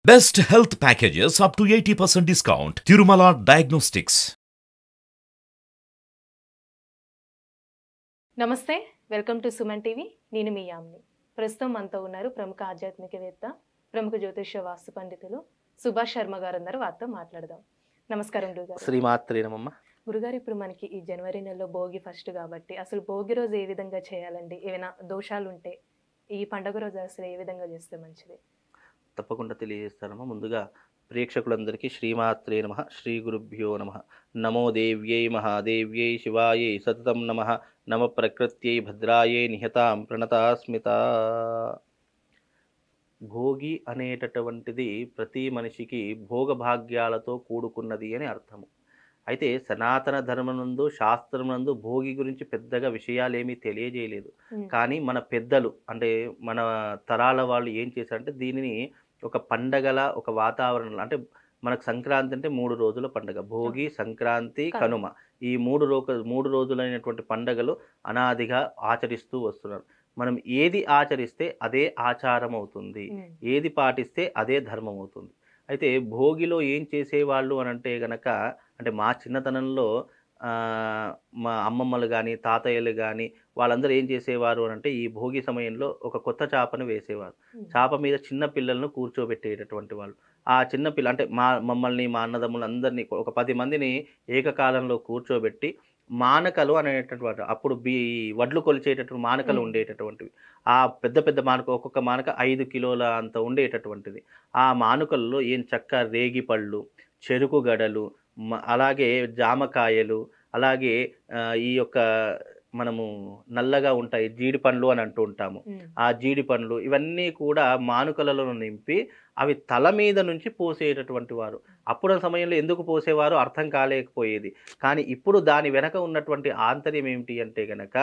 Best health packages up to 80% discount. Tirumala Diagnostics. నమస్తే, welcome to Suman TV. నేను మీ యామ్ని. ప్రస్తుతం మనతో ఉన్నారు ప్రముఖ ఆధ్యాత్మికవేత్త, ప్రముఖ జ్యోతిష్య వాస్తు పండితులు సుభాష్ శర్మ గారు ఉన్నారు. వారితో మాట్లాడదాం. నమస్కారం గురుగారు. శ్రీమాత్రే నమః. గురుగారు, ఇప్పుడు మనకి ఈ జనవరి నెలలో భోగి ఫస్ట్ కాబట్టి అసలు భోగి రోజు ఏ విధంగా చేయాలండి? ఏమైనా దోషాలు ఉంటే ఈ పండుగ రోజు అసలు ఏ విధంగా చేస్తే మంచిది? తప్పకుండా తెలియజేస్తానమ్మా. ముందుగా ప్రేక్షకులందరికీ శ్రీమాత్రే నమః, శ్రీ గురుభ్యో నమః. నమో దేవ్యై మహాదేవ్యై శివాయై సతతం నమః. నమ ప్రకృత్యై భద్రాయై నిహతాం ప్రణతాస్మిత. భోగి అనేటటువంటిది ప్రతి మనిషికి భోగభాగ్యాలతో కూడుకున్నది అని అర్థము. అయితే సనాతన ధర్మనందు శాస్త్రమునందు భోగి గురించి పెద్దగా విషయాలేమీ తెలియజేయలేదు. కానీ మన పెద్దలు అంటే మన తరాల వాళ్ళు ఏం చేశారంటే దీనిని ఒక పండగల ఒక వాతావరణం, అంటే మనకు సంక్రాంతి అంటే 3 రోజుల పండుగ, భోగి సంక్రాంతి కనుమ. ఈ 3 రోజులైనటువంటి పండుగలు అనాదిగా ఆచరిస్తూ వస్తున్నారు. మనం ఏది ఆచరిస్తే అదే ఆచారం అవుతుంది, ఏది పాటిస్తే అదే ధర్మం అవుతుంది. అయితే భోగిలో ఏం చేసేవాళ్ళు అని అంటే గనక, అంటే మా చిన్నతనంలో మా అమ్మమ్మలు కానీ తాతయ్యలు కానీ వాళ్ళందరూ ఏం చేసేవారు అని అంటే ఈ భోగి సమయంలో ఒక కొత్త చాపను వేసేవారు. చాప మీద చిన్న పిల్లలను కూర్చోబెట్టేటటువంటి వాళ్ళు. ఆ చిన్న పిల్ల అంటే మమ్మల్ని మా అన్నదమ్ములు అందరినీ ఒక 10 మందిని ఏకకాలంలో కూర్చోబెట్టి మానకలు అనేటటువంటి అప్పుడు వడ్లు కొలిచేటటువంటి మానకలు ఉండేటటువంటివి. ఆ పెద్ద పెద్ద మానక, ఒక్కొక్క మానక 5 కిలోల అంత ఉండేటటువంటిది. ఆ మానుకల్లో ఏం చక్క రేగి పళ్ళు, చెరుకు గడలు, అలాగే జామకాయలు, అలాగే ఈ యొక్క మనము నల్లగా ఉంటాయి జీడి పండ్లు అని అంటూ ఉంటాము. ఆ జీడి పండ్లు ఇవన్నీ కూడా మానుకలలో నింపి అవి తల మీద నుంచి పోసేటటువంటి వారు. అప్పుడు సమయంలో ఎందుకు పోసేవారు అర్థం కాలేకపోయేది. కానీ ఇప్పుడు దాని వెనక ఉన్నటువంటి ఆంతర్యం ఏమిటి అంటే గనక,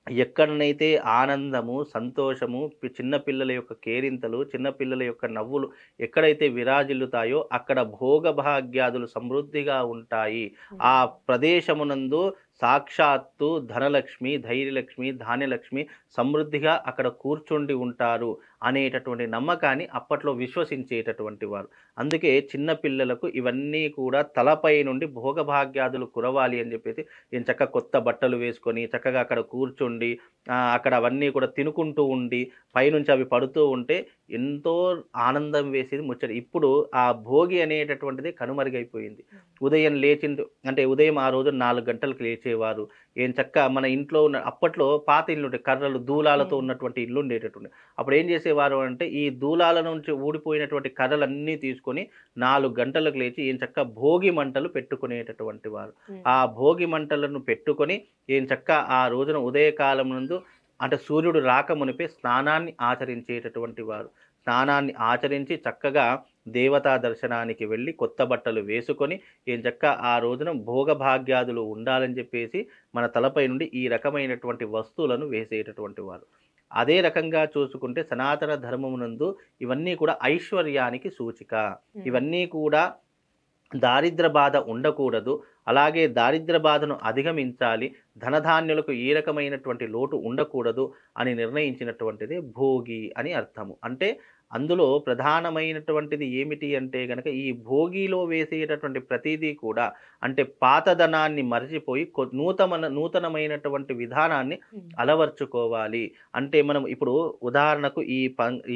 ఎక్కడనైతే ఆనందము, సంతోషము, చిన్నపిల్లల యొక్క కేరింతలు, చిన్నపిల్లల యొక్క నవ్వులు ఎక్కడైతే విరాజిల్లుతాయో అక్కడ భోగభాగ్యాదులు సమృద్ధిగా ఉంటాయి. ఆ ప్రదేశమునందు సాక్షాత్తు ధనలక్ష్మి, ధైర్యలక్ష్మి, ధాన్యలక్ష్మి సమృద్ధిగా అక్కడ కూర్చుండి ఉంటారు అనేటటువంటి నమ్మకాన్ని అప్పట్లో విశ్వసించేటటువంటి వారు. అందుకే చిన్న పిల్లలకు ఇవన్నీ కూడా తలపై నుండి భోగభాగ్యాదులు కురవాలి అని చెప్పేసి నేను చక్కగా కొత్త బట్టలు వేసుకొని చక్కగా అక్కడ కూర్చుండి అక్కడ అవన్నీ కూడా తినుకుంటూ ఉండి పైనుంచి అవి పడుతూ ఉంటే ఎంతో ఆనందం వేసేది ముచ్చట. ఇప్పుడు ఆ భోగి అనేటటువంటిది కనుమరుగైపోయింది. ఉదయం లేచింది అంటే ఉదయం ఆ రోజు 4 గంటలకు లేచేవారు. ఏం చక్క మన ఇంట్లో ఉన్న అప్పట్లో పాత ఇల్లు ఉంటే కర్రలు దూలాలతో ఉన్నటువంటి ఇల్లు ఉండేటటువంటి. అప్పుడు ఏం చేసేవారు అంటే ఈ దూలాల నుంచి ఊడిపోయినటువంటి కర్రలన్నీ తీసుకొని 4 గంటలకు లేచి ఏం చక్క భోగి మంటలు పెట్టుకునేటటువంటి వారు. ఆ భోగి మంటలను పెట్టుకొని ఏం చక్క ఆ రోజున ఉదయకాలం నందు అంటే సూర్యుడు రాకమునిపే స్నానాన్ని ఆచరించేటటువంటి వారు. స్నానాన్ని ఆచరించి చక్కగా దేవతా దర్శనానికి వెళ్ళి కొత్త బట్టలు వేసుకొని ఏం చక్క ఆ రోజున భోగభాగ్యాదులు ఉండాలని చెప్పేసి మన తలపై నుండి ఈ రకమైనటువంటి వస్తువులను వేసేటటువంటి వారు. అదే రకంగా చూసుకుంటే సనాతన ధర్మమునందు ఇవన్నీ కూడా ఐశ్వర్యానికి సూచిక. ఇవన్నీ కూడా దారిద్ర బాధ ఉండకూడదు, అలాగే దారిద్ర బాధను అధిగమించాలి, ధనధాన్యులకు ఏ రకమైనటువంటి లోటు ఉండకూడదు అని నిర్ణయించినటువంటిది భోగి అని అర్థము. అంటే అందులో ప్రధానమైనటువంటిది ఏమిటి అంటే గనక ఈ భోగిలో వేసేటటువంటి ప్రతిదీ కూడా అంటే పాతదనాన్ని మరచిపోయి నూతనమైనటువంటి విధానాన్ని అలవర్చుకోవాలి. అంటే మనం ఇప్పుడు ఉదాహరణకు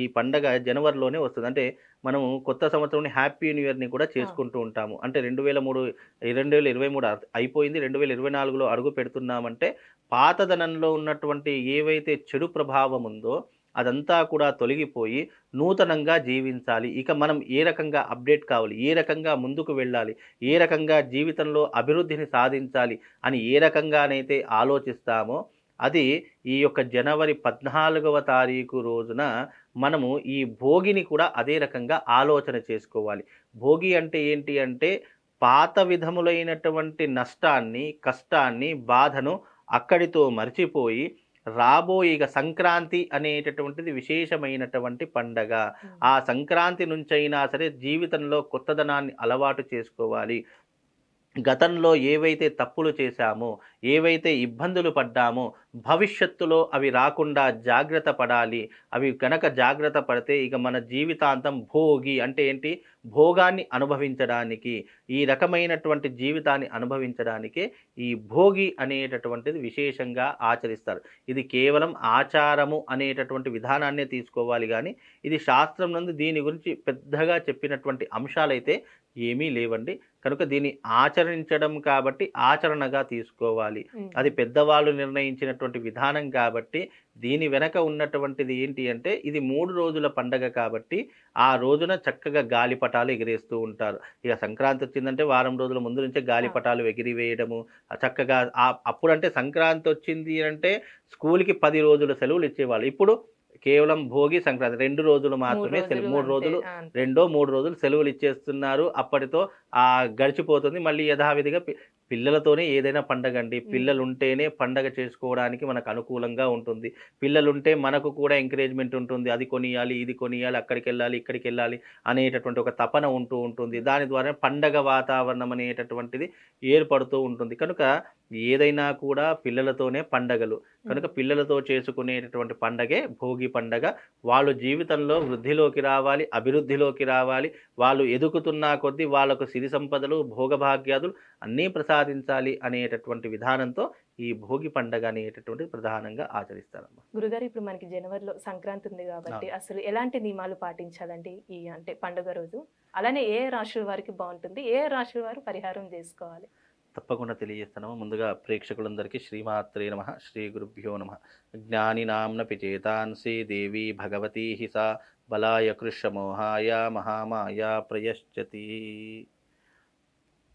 ఈ పండగ జనవరిలోనే వస్తుంది. అంటే మనము కొత్త సంవత్సరం హ్యాపీ న్యూ ఇయర్ని కూడా చేసుకుంటూ ఉంటాము. అంటే 2023 అయిపోయింది, 2024లో అడుగు పెడుతున్నామంటే పాతదనంలో ఉన్నటువంటి ఏవైతే చెడు ప్రభావం ఉందో అదంతా కూడా తొలగిపోయి నూతనంగా జీవించాలి. ఇక మనం ఏ రకంగా అప్డేట్ కావాలి, ఏ రకంగా ముందుకు వెళ్ళాలి, ఏ రకంగా జీవితంలో అభివృద్ధిని సాధించాలి అని ఏ రకంగానైతే ఆలోచిస్తామో అది ఈ యొక్క జనవరి 14వ తారీఖు రోజున మనము ఈ భోగిని కూడా అదే రకంగా ఆలోచన చేసుకోవాలి. భోగి అంటే ఏంటి అంటే పాత విధములైనటువంటి నష్టాన్ని, కష్టాన్ని, బాధను అక్కడితో మర్చిపోయి రాబోయే ఇక సంక్రాంతి అనేటటువంటిది విశేషమైనటువంటి పండగ. ఆ సంక్రాంతి నుంచైనా సరే జీవితంలో కొత్తదనాన్ని అలవాటు చేసుకోవాలి. గతంలో ఏవైతే తప్పులు చేశామో, ఏవైతే ఇబ్బందులు పడ్డామో భవిష్యత్తులో అవి రాకుండా జాగ్రత్త పడాలి. అవి కనుక జాగ్రత్త పడితే ఇక మన జీవితాంతం భోగి అంటే ఏంటి, భోగాన్ని అనుభవించడానికి, ఈ రకమైనటువంటి జీవితాన్ని అనుభవించడానికే ఈ భోగి అనేటటువంటిది విశేషంగా ఆచరిస్తారు. ఇది కేవలం ఆచారము అనేటటువంటి విధానాన్నే తీసుకోవాలి కానీ ఇది శాస్త్రం నందు దీని గురించి పెద్దగా చెప్పినటువంటి అంశాలైతే ఏమీ లేవండి. కనుక దీన్ని ఆచరించడం కాబట్టి ఆచరణగా తీసుకోవాలి. అది పెద్దవాళ్ళు నిర్ణయించినటువంటి విధానం కాబట్టి దీని వెనక ఉన్నటువంటిది ఏంటి అంటే ఇది 3 రోజుల పండగ కాబట్టి ఆ రోజున చక్కగా గాలిపటాలు ఎగిరేస్తూ ఉంటారు. ఇక సంక్రాంతి వచ్చిందంటే వారం రోజుల ముందు నుంచే గాలిపటాలు ఎగిరివేయడము చక్కగా అప్పుడంటే సంక్రాంతి వచ్చింది అంటే స్కూల్కి 10 రోజుల సెలవులు ఇచ్చేవాళ్ళు. ఇప్పుడు కేవలం భోగి సంక్రాంతి 2 రోజులు మాత్రమే సెలవు, 3 రోజులు 2-3 రోజులు సెలవులు ఇచ్చేస్తున్నారు. అప్పటితో గడిచిపోతుంది. మళ్ళీ యథావిధిగా పిల్లలతోనే ఏదైనా పండగ అండి. పిల్లలు ఉంటేనే పండగ చేసుకోవడానికి మనకు అనుకూలంగా ఉంటుంది. పిల్లలుంటే మనకు కూడా ఎంకరేజ్మెంట్ ఉంటుంది. అది కొనియాలి, ఇది కొనియాలి, అక్కడికి వెళ్ళాలి, ఇక్కడికి వెళ్ళాలి అనేటటువంటి ఒక తపన ఉంటూ ఉంటుంది. దాని ద్వారా పండగ వాతావరణం అనేటటువంటిది ఏర్పడుతూ ఉంటుంది. కనుక ఏదైనా కూడా పిల్లలతోనే పండగలు. కనుక పిల్లలతో చేసుకునేటటువంటి పండగే భోగి పండగ. వాళ్ళు జీవితంలో వృద్ధిలోకి రావాలి, అభివృద్ధిలోకి రావాలి. వాళ్ళు ఎదుగుతున్నా కొద్దీ వాళ్ళకు సిరి సంపదలు, భోగభాగ్యాదులు అన్నీ ప్రసాదించాలి అనేటటువంటి విధానంతో ఈ భోగి పండగ అనేటటువంటిది ప్రధానంగా ఆచరిస్తారమ్మా. గురుగారు, ఇప్పుడు మనకి జనవరిలో సంక్రాంతి ఉంది కాబట్టి అసలు ఎలాంటి నియమాలు పాటించాలండి ఈ అంటే పండుగ రోజు? అలానే ఏ రాశుల వారికి బాగుంటుంది, ఏ రాశుల వారు పరిహారం చేసుకోవాలి? తప్పకుండా తెలియజేస్తాను. ముందుగా ప్రేక్షకులందరికీ శ్రీమాత్రే నమః, శ్రీ గురుభ్యో నమః. జ్ఞానినాంనపి చేతాంసి దేవి భగవతీ సా బలాయ కృష్ణమోహాయ మహామాయ ప్రయశ్చతి.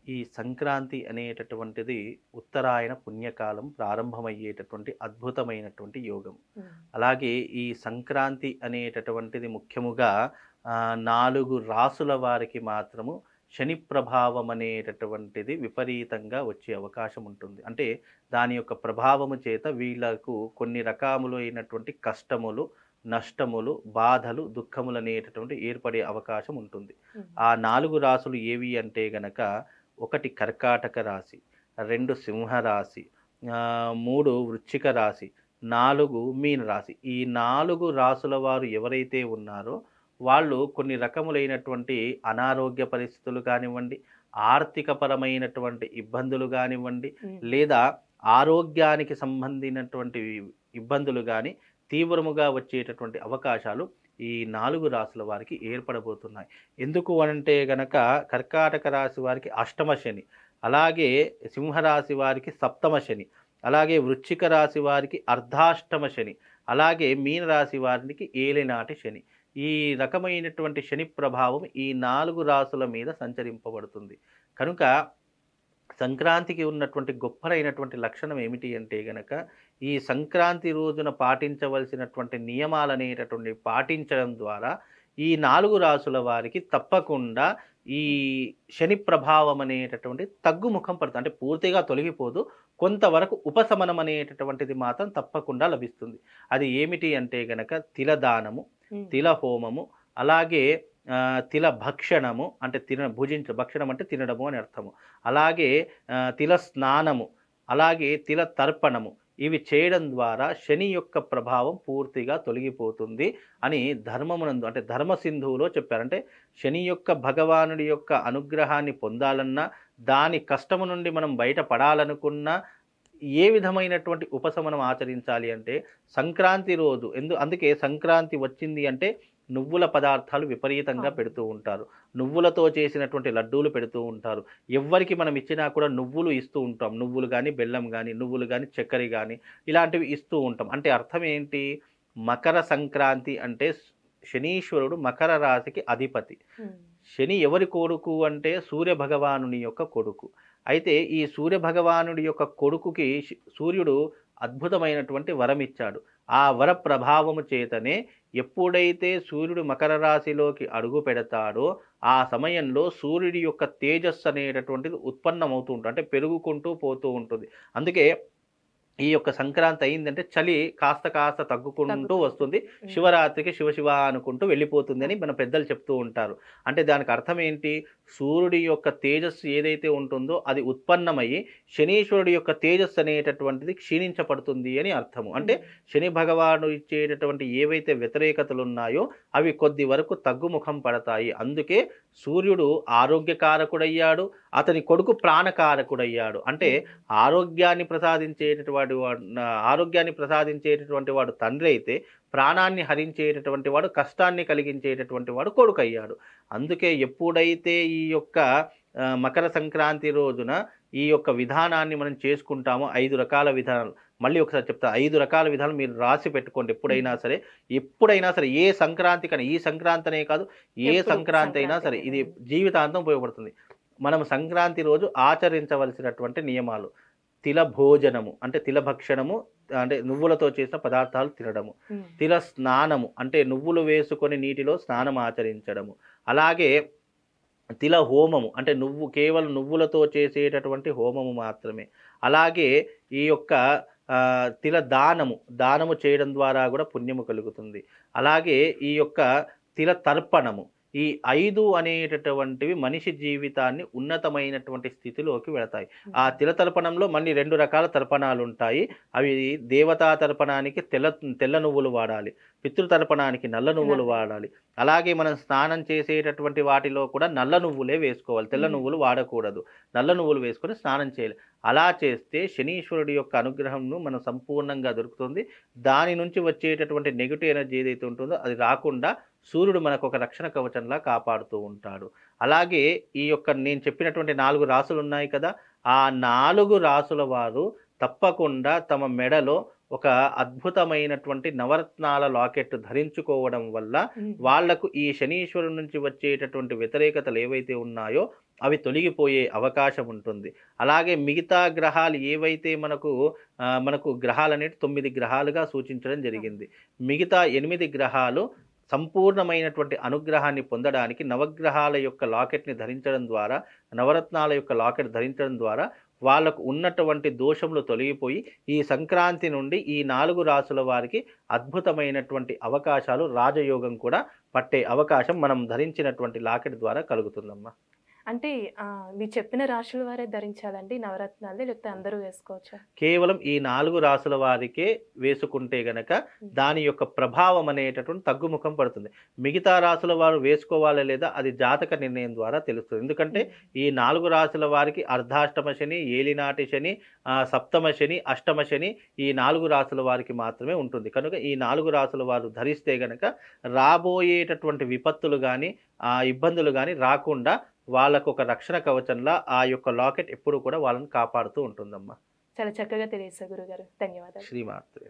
ఈ సంక్రాంతి అనేటటువంటిది ఉత్తరాయణ పుణ్యకాలం ప్రారంభమయ్యేటటువంటి అద్భుతమైనటువంటి యోగం. అలాగే ఈ సంక్రాంతి అనేటటువంటిది ముఖ్యముగా 4 రాసుల వారికి మాత్రము శని ప్రభావం అనేటటువంటిది విపరీతంగా వచ్చే అవకాశం ఉంటుంది. అంటే దాని యొక్క ప్రభావము చేత వీళ్ళకు కొన్ని రకములైనటువంటి కష్టములు, నష్టములు, బాధలు, దుఃఖములు అనేటటువంటి ఏర్పడే అవకాశం ఉంటుంది. ఆ 4 రాసులు ఏవి అంటే గనక 1 కర్కాటక రాశి, 2 సింహరాశి, 3 వృశ్చిక రాశి, 4 మీన రాశి. ఈ 4 రాసుల వారు ఎవరైతే ఉన్నారో వాళ్ళు కొన్ని రకములైనటువంటి అనారోగ్య పరిస్థితులు కానివ్వండి, ఆర్థికపరమైనటువంటి ఇబ్బందులు కానివ్వండి, లేదా ఆరోగ్యానికి సంబంధించినటువంటి ఇబ్బందులు కానీ తీవ్రముగా వచ్చేటటువంటి అవకాశాలు ఈ 4 రాసుల వారికి ఏర్పడబోతున్నాయి. ఎందుకు అంటే గనక కర్కాటక రాశి వారికి అష్టమ శని, అలాగే సింహరాశి వారికి సప్తమ శని, అలాగే వృశ్చిక రాశి వారికి అర్ధాష్టమ శని, అలాగే మీన రాశి వారికి ఏలినాటి శని. ఈ రకమైనటువంటి శని ప్రభావం ఈ 4 రాసుల మీద సంచరింపబడుతుంది. కనుక సంక్రాంతికి ఉన్నటువంటి గొప్పనైనటువంటి లక్షణం ఏమిటి అంటే గనక ఈ సంక్రాంతి రోజున పాటించవలసినటువంటి నియమాలు అనేటటువంటి పాటించడం ద్వారా ఈ 4 రాసుల వారికి తప్పకుండా ఈ శని ప్రభావం అనేటటువంటి తగ్గుముఖం పడుతుంది. అంటే పూర్తిగా తొలగిపోదు, కొంతవరకు ఉపశమనం అనేటటువంటిది మాత్రం తప్పకుండా లభిస్తుంది. అది ఏమిటి అంటే గనక తిలదానము, తిల హోమము, అలాగే తిల భక్షణము అంటే భక్షణం అంటే తినడము అని అర్థము, అలాగే తిల స్నానము, అలాగే తిల తర్పణము. ఇవి చేయడం ద్వారా శని యొక్క ప్రభావం పూర్తిగా తొలగిపోతుంది అని ధర్మమునందు అంటే ధర్మసింధువులో చెప్పారు. అంటే శని యొక్క భగవానుడి యొక్క అనుగ్రహాన్ని పొందాలన్నా, దాని కష్టము నుండి మనం బయటపడాలనుకున్నా ఏ విధమైనటువంటి ఉపశమనం ఆచరించాలి అంటే సంక్రాంతి రోజు. అందుకే సంక్రాంతి వచ్చింది అంటే నువ్వుల పదార్థాలు విపరీతంగా పెడుతూ ఉంటారు. నువ్వులతో చేసినటువంటి లడ్డూలు పెడుతూ ఉంటారు. ఎవ్వరికి మనం ఇచ్చినా కూడా నువ్వులు ఇస్తూ ఉంటాం. నువ్వులు కానీ, బెల్లం కానీ, నువ్వులు కానీ, చక్కెర కానీ ఇలాంటివి ఇస్తూ ఉంటాం. అంటే అర్థం ఏంటి? మకర సంక్రాంతి అంటే శనీశ్వరుడు మకర రాశికి అధిపతి. శని ఎవరి కొడుకు అంటే సూర్య భగవానుని యొక్క కొడుకు. అయితే ఈ సూర్య భగవానుడి యొక్క కొడుకుకి సూర్యుడు అద్భుతమైనటువంటి వరం ఇచ్చాడు. ఆ వర ప్రభావము చేతనే ఎప్పుడైతే సూర్యుడు మకర రాశిలోకి అడుగు పెడతాడో ఆ సమయంలో సూర్యుడి యొక్క తేజస్సు అనేటటువంటిది ఉత్పన్నమవుతూ ఉంటుంది. అంటే పెరుగుకుంటూ పోతూ ఉంటుంది. అందుకే ఈ యొక్క సంక్రాంతి అయిందంటే చలి కాస్త కాస్త తగ్గుకుంటూ వస్తుంది. శివరాత్రికి శివ శివ అనుకుంటూ వెళ్ళిపోతుంది అని మన పెద్దలు చెప్తూ ఉంటారు. అంటే దానికి అర్థం ఏంటి? సూర్యుడి యొక్క తేజస్సు ఏదైతే ఉంటుందో అది ఉత్పన్నమయ్యి శనీశ్వరుడి యొక్క తేజస్సు అనేటటువంటిది క్షీణించబడుతుంది అని అర్థము. అంటే శని భగవానుడు ఇచ్చేటటువంటి ఏవైతే వ్యతిరేకతలు ఉన్నాయో అవి కొద్ది వరకు తగ్గుముఖం పడతాయి. అందుకే సూర్యుడు ఆరోగ్యకారకుడయ్యాడు, అతని కొడుకు ప్రాణకారకుడయ్యాడు. అంటే ఆరోగ్యాన్ని ప్రసాదించేటటువంటి వాడు తండ్రి అయితే, ప్రాణాన్ని హరించేటటువంటి వాడు, కష్టాన్ని కలిగించేటటువంటి వాడు కొడుకు అయ్యాడు. అందుకే ఎప్పుడైతే ఈ యొక్క మకర సంక్రాంతి రోజున ఈ యొక్క విధానాన్ని మనం చేసుకుంటామో 5 రకాల విధానాలు, మళ్ళీ ఒకసారి చెప్తా, 5 రకాల విధానాలు మీరు రాసి పెట్టుకోండి. ఎప్పుడైనా సరే ఏ సంక్రాంతి కానీ, ఈ సంక్రాంతి అనే కాదు, ఏ సంక్రాంతి అయినా సరే ఇది జీవితాంతం ఉపయోగపడుతుంది. మనం సంక్రాంతి రోజు ఆచరించవలసినటువంటి నియమాలు: తిల భోజనము అంటే తిలభక్షణము, అంటే నువ్వులతో చేసిన పదార్థాలు తినడము. తిల స్నానము అంటే నువ్వులు వేసుకొని నీటిలో స్నానం ఆచరించడము. అలాగే తిల హోమము అంటే కేవలం నువ్వులతో చేసేటటువంటి హోమము మాత్రమే. అలాగే ఈ యొక్క తిల దానము చేయడం ద్వారా కూడా పుణ్యము కలుగుతుంది. అలాగే ఈ యొక్క తిల తర్పణము, ఈ 5 అనేటటువంటివి మనిషి జీవితాన్ని ఉన్నతమైనటువంటి స్థితిలోకి వెళతాయి. ఆ తిలతర్పణంలో మళ్ళీ 2 రకాల తర్పణాలు ఉంటాయి. అవి దేవతా తర్పణానికి తెల్ల నువ్వులు వాడాలి, పితృతర్పణానికి నల్ల నువ్వులు వాడాలి. అలాగే మనం స్నానం చేసేటటువంటి వాటిలో కూడా నల్ల నువ్వులే వేసుకోవాలి, తెల్ల నువ్వులు వాడకూడదు. నల్ల నువ్వులు వేసుకొని స్నానం చేయాలి. అలా చేస్తే శనీశ్వరుడి యొక్క అనుగ్రహంను మనం సంపూర్ణంగా దొరుకుతుంది. దాని నుంచి వచ్చేటటువంటి నెగిటివ్ ఎనర్జీ ఏదైతే ఉంటుందో అది రాకుండా సూర్యుడు మనకు ఒక రక్షణ కవచంలా కాపాడుతూ ఉంటాడు. అలాగే ఈ యొక్క నేను చెప్పినటువంటి 4 రాసులు ఉన్నాయి కదా, ఆ 4 రాసుల వారు తప్పకుండా తమ మెడలో ఒక అద్భుతమైనటువంటి నవరత్నాల లాకెట్ ధరించుకోవడం వల్ల వాళ్లకు ఈ శనీశ్వరుడి నుంచి వచ్చేటటువంటి వ్యతిరేకతలు ఏవైతే ఉన్నాయో అవి తొలగిపోయే అవకాశం ఉంటుంది. అలాగే మిగతా గ్రహాలు ఏవైతే మనకు గ్రహాలు అనేవి 9 గ్రహాలుగా సూచించడం జరిగింది. మిగతా 8 గ్రహాలు సంపూర్ణమైనటువంటి అనుగ్రహాన్ని పొందడానికి నవగ్రహాల యొక్క లాకెట్ని ధరించడం ద్వారా, నవరత్నాల యొక్క లాకెట్ ధరించడం ద్వారా వాళ్ళకు ఉన్నటువంటి దోషములు తొలగిపోయి ఈ సంక్రాంతి నుండి ఈ 4 రాసుల వారికి అద్భుతమైనటువంటి అవకాశాలు, రాజయోగం కూడా పట్టే అవకాశం మనం ధరించినటువంటి లాకెట్ ద్వారా కలుగుతుందమ్మా. అంటే మీరు చెప్పిన రాశుల వారే ధరించాలండి నవరత్నాలు, లేకపోతే అందరూ వేసుకోవచ్చా? కేవలం ఈ 4 రాసుల వారికే వేసుకుంటే గనక దాని యొక్క ప్రభావం అనేటటువంటి తగ్గుముఖం పడుతుంది. మిగతా రాసుల వారు వేసుకోవాలా లేదా అది జాతక నిర్ణయం ద్వారా తెలుస్తుంది. ఎందుకంటే ఈ 4 రాసుల వారికి అర్ధాష్టమ శని, ఏలినాటి శని, సప్తమ శని, అష్టమ శని ఈ 4 రాసుల వారికి మాత్రమే ఉంటుంది. కనుక ఈ 4 రాసుల వారు ధరిస్తే గనక రాబోయేటటువంటి విపత్తులు కానీ ఇబ్బందులు కానీ రాకుండా వాళ్ళకు ఒక రక్షణ కవచంలా ఆ యొక్క లాకెట్ ఎప్పుడు కూడా వాళ్ళని కాపాడుతూ ఉంటుందమ్మా. చాలా చక్కగా తెలియజేశారు గురుగారు, ధన్యవాదాలు. శ్రీమాత్రే.